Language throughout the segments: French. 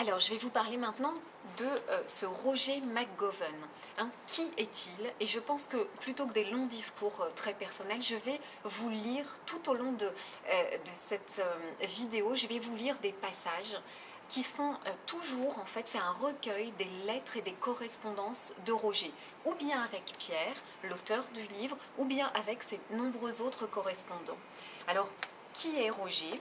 Alors, je vais vous parler maintenant de ce Roger McGowan. Qui est-il? Et je pense que plutôt que des longs discours très personnels, je vais vous lire tout au long de cette vidéo, je vais vous lire des passages qui sont toujours, en fait, c'est un recueil des lettres et des correspondances de Roger, ou bien avec Pierre, l'auteur du livre, ou bien avec ses nombreux autres correspondants. Alors, qui est Roger ?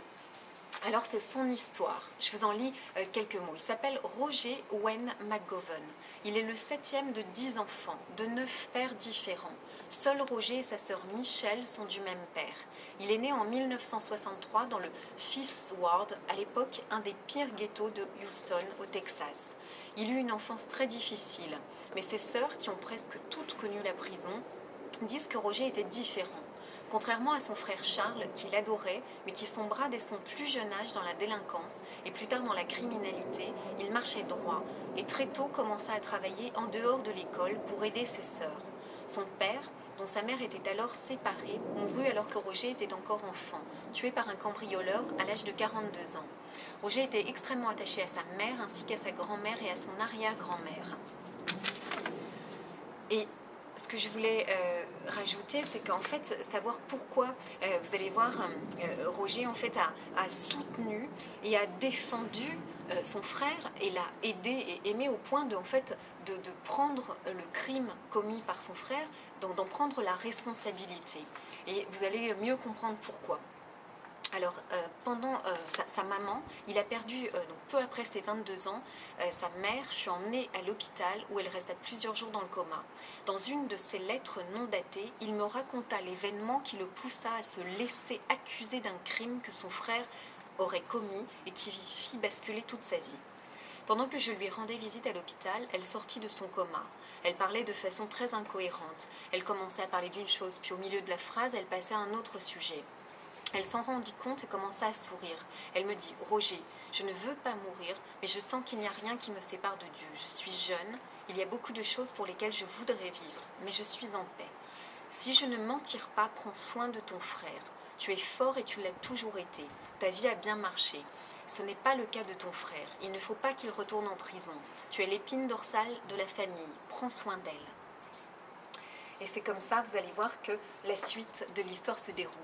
Alors c'est son histoire. Je vous en lis quelques mots. Il s'appelle Roger Wayne McGowan. Il est le 7e de 10 enfants, de 9 pères différents. Seul Roger et sa sœur Michelle sont du même père. Il est né en 1963 dans le Fifth Ward, à l'époque un des pires ghettos de Houston, au Texas. Il eut une enfance très difficile, mais ses sœurs, qui ont presque toutes connu la prison, disent que Roger était différent. Contrairement à son frère Charles, qu'il adorait, mais qui sombra dès son plus jeune âge dans la délinquance et plus tard dans la criminalité, il marchait droit et très tôt commença à travailler en dehors de l'école pour aider ses sœurs. Son père, dont sa mère était alors séparée, mourut alors que Roger était encore enfant, tué par un cambrioleur à l'âge de 42 ans. Roger était extrêmement attaché à sa mère ainsi qu'à sa grand-mère et à son arrière-grand-mère. Et ce que je voulais rajouter, c'est qu'en fait, savoir pourquoi, vous allez voir, Roger en fait a soutenu et a défendu son frère et l'a aidé et aimé au point de, en fait, de prendre le crime commis par son frère, d'en prendre la responsabilité. Et vous allez mieux comprendre pourquoi. Alors, pendant sa maman, il a perdu, donc peu après ses 22 ans, sa mère fut emmenée à l'hôpital où elle resta plusieurs jours dans le coma. Dans une de ses lettres non datées, il me raconta l'événement qui le poussa à se laisser accuser d'un crime que son frère aurait commis et qui fit basculer toute sa vie. Pendant que je lui rendais visite à l'hôpital, elle sortit de son coma. Elle parlait de façon très incohérente. Elle commençait à parler d'une chose, puis au milieu de la phrase, elle passait à un autre sujet. Elle s'en rendit compte et commença à sourire. Elle me dit « Roger, je ne veux pas mourir, mais je sens qu'il n'y a rien qui me sépare de Dieu. Je suis jeune, il y a beaucoup de choses pour lesquelles je voudrais vivre, mais je suis en paix. Si je ne m'en tire pas, prends soin de ton frère. Tu es fort et tu l'as toujours été. Ta vie a bien marché. Ce n'est pas le cas de ton frère. Il ne faut pas qu'il retourne en prison. Tu es l'épine dorsale de la famille. Prends soin d'elle. » Et c'est comme ça, vous allez voir, que la suite de l'histoire se déroule.